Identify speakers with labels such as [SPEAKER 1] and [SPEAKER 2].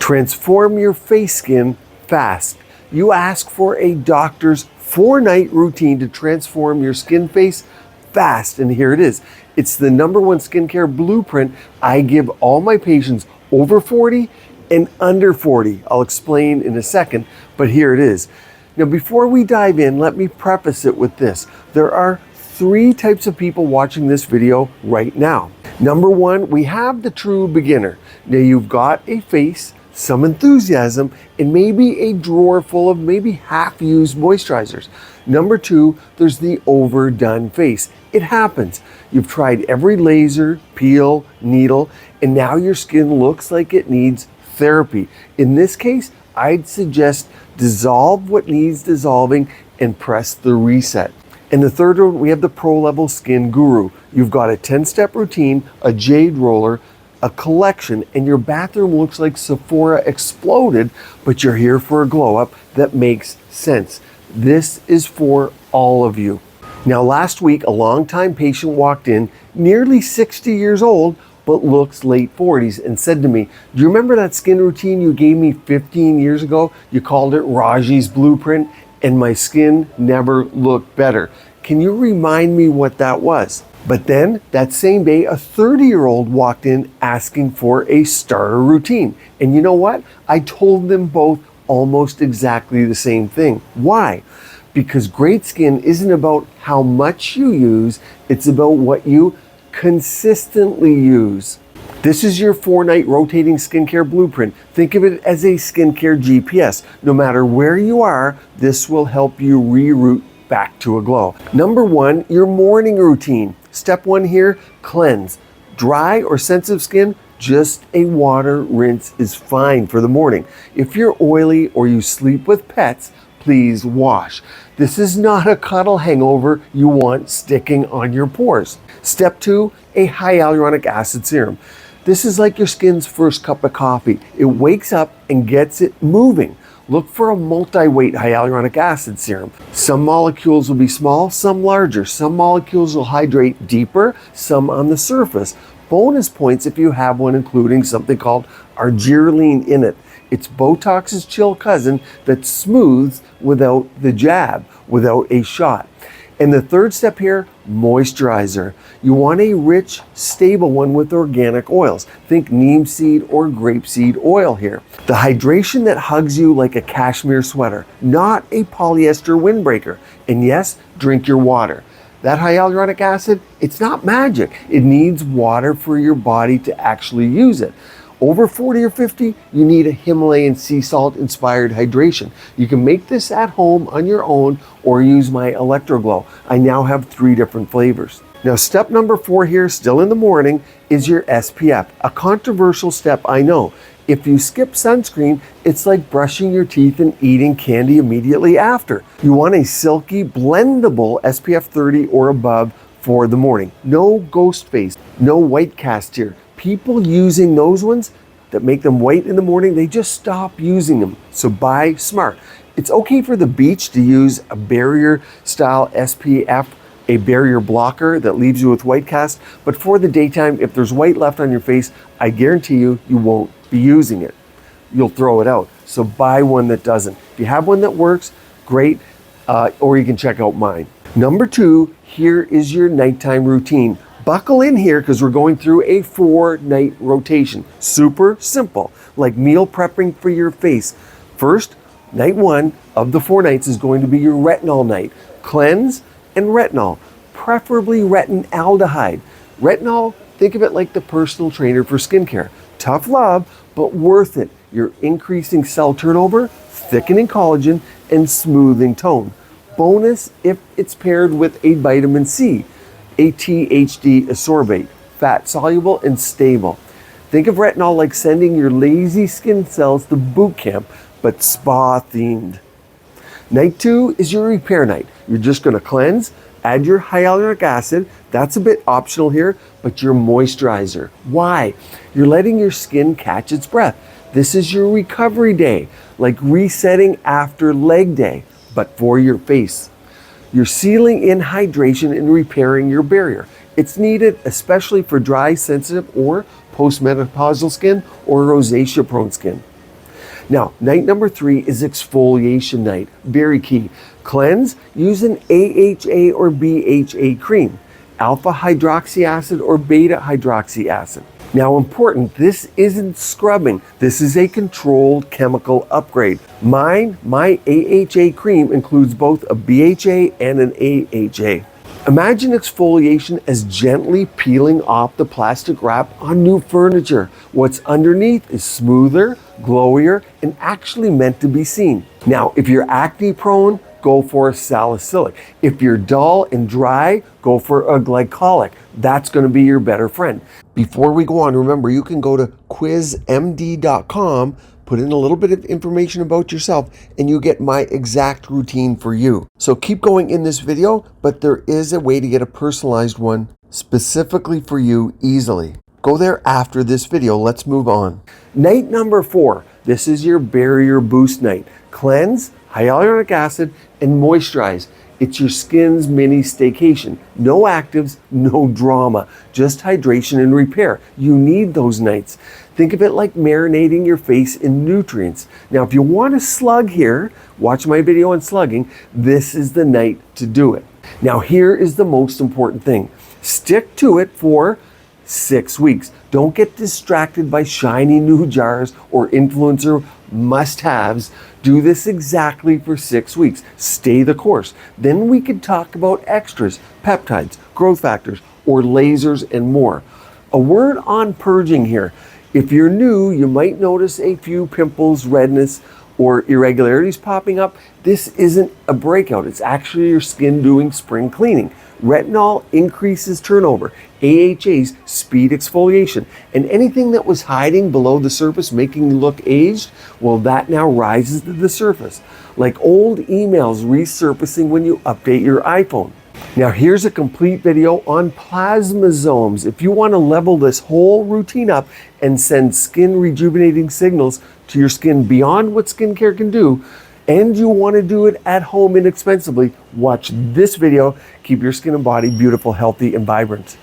[SPEAKER 1] Transform your face skin fast. You ask for a doctor's 4-night routine to transform your skin face fast, and here it is. It's the #1 skincare blueprint I give all my patients over 40 and under 40. I'll explain in a second, but here it is. Now, before we dive in, let me preface it with this. There are 3 types of people watching this video right now. #1, we have the true beginner. Now, you've got a face, some enthusiasm, and maybe a drawer full of maybe half-used moisturizers. #2, there's the overdone face. It happens. You've tried every laser, peel, needle, and now your skin looks like it needs therapy. In this case, I'd suggest dissolve what needs dissolving and press the reset. And the third one, we have the pro-level skin guru. You've got a 10-step routine, a jade roller, a collection, and your bathroom looks like Sephora exploded, but you're here for a glow up that makes sense. This is for all of you. Now, last week, a longtime patient walked in, nearly 60 years old, but looks late 40s, and said to me, "Do you remember that skin routine you gave me 15 years ago? You called it Raji's Blueprint, and my skin never looked better. Can you remind me what that was?" But then, that same day, a 30-year-old walked in asking for a starter routine. And you know what? I told them both almost exactly the same thing. Why? Because great skin isn't about how much you use, it's about what you consistently use. This is your 4-night rotating skincare blueprint. Think of it as a skincare GPS. No matter where you are, this will help you reroute back to a glow. #1, your morning routine. Step 1 here, cleanse. Dry or sensitive skin, just a water rinse is fine for the morning. If you're oily or you sleep with pets, please wash. This is not a cuddle hangover you want sticking on your pores. Step 2, a hyaluronic acid serum. This is like your skin's first cup of coffee. It wakes up and gets it moving. Look for a multi-weight hyaluronic acid serum. Some molecules will be small, some larger. Some molecules will hydrate deeper, some on the surface. Bonus points if you have one including something called arginine in it. It's Botox's chill cousin that smooths without the jab, without a shot. And the third step here, moisturizer. You want a rich, stable one with organic oils. Think neem seed or grapeseed oil here. The hydration that hugs you like a cashmere sweater, not a polyester windbreaker. And yes, drink your water. That hyaluronic acid, it's not magic. It needs water for your body to actually use it. Over 40 or 50, you need a Himalayan sea salt inspired hydration. You can make this at home on your own or use my Electroglow. I now have 3 different flavors. Now, step #4 here, still in the morning, is your SPF. A controversial step, I know. If you skip sunscreen, it's like brushing your teeth and eating candy immediately after. You want a silky, blendable SPF 30 or above for the morning. No ghost face, no white cast here. People using those ones that make them white in the morning, they just stop using them. So buy smart. It's okay for the beach to use a barrier style SPF, a barrier blocker that leaves you with white cast. But for the daytime, if there's white left on your face, I guarantee you, you won't be using it. You'll throw it out. So buy one that doesn't. If you have one that works, great, or you can check out mine. #2, here is your nighttime routine. Buckle in here because we're going through a 4-night rotation. Super simple, like meal prepping for your face. First, night 1 of the 4 nights is going to be your retinol night. Cleanse and retinol, preferably retinaldehyde. Retinol, think of it like the personal trainer for skincare. Tough love, but worth it. You're increasing cell turnover, thickening collagen, and smoothing tone. Bonus if it's paired with a vitamin C. A THD ascorbate, fat soluble and stable. Think of retinol like sending your lazy skin cells to boot camp, but spa themed. Night 2 is your repair night. You're just gonna cleanse, add your hyaluronic acid. That's a bit optional here, but your moisturizer. Why? You're letting your skin catch its breath. This is your recovery day, like resetting after leg day, but for your face. You're sealing in hydration and repairing your barrier. It's needed especially for dry, sensitive, or postmenopausal skin or rosacea-prone skin. Now, night number 3 is exfoliation night. Very key. Cleanse, use an AHA or BHA cream, alpha hydroxy acid or beta hydroxy acid. Now important, this isn't scrubbing. This is a controlled chemical upgrade. My AHA cream includes both a BHA and an AHA. Imagine exfoliation as gently peeling off the plastic wrap on new furniture. What's underneath is smoother, glowier, and actually meant to be seen. Now, if you're acne prone, go for a salicylic. If you're dull and dry, go for a glycolic. That's going to be your better friend. Before we go on, remember you can go to quizmd.com, put in a little bit of information about yourself, and you get my exact routine for you. So keep going in this video, but there is a way to get a personalized one specifically for you easily. Go there after this video. Let's move on. Night number 4. This is your barrier boost night. Cleanse, hyaluronic acid, and moisturize. It's your skin's mini staycation. No actives, no drama, just hydration and repair. You need those nights. Think of it like marinating your face in nutrients. Now, if you want to slug here, watch my video on slugging. This is the night to do it. Now, here is the most important thing. Stick to it for 6 weeks. Don't get distracted by shiny new jars or influencer must-haves. Do this exactly for 6 weeks. Stay the course. Then we could talk about extras, peptides, growth factors, or lasers and more. A word on purging here. If you're new, you might notice a few pimples, redness, or irregularities popping up. This isn't a breakout. It's actually your skin doing spring cleaning. Retinol increases turnover. AHAs speed exfoliation. And anything that was hiding below the surface, making you look aged, well, that now rises to the surface. Like old emails resurfacing when you update your iPhone. Now here's a complete video on plasmasomes. If you want to level this whole routine up and send skin rejuvenating signals to your skin beyond what skincare can do, and you want to do it at home inexpensively, watch this video. Keep your skin and body beautiful, healthy, and vibrant.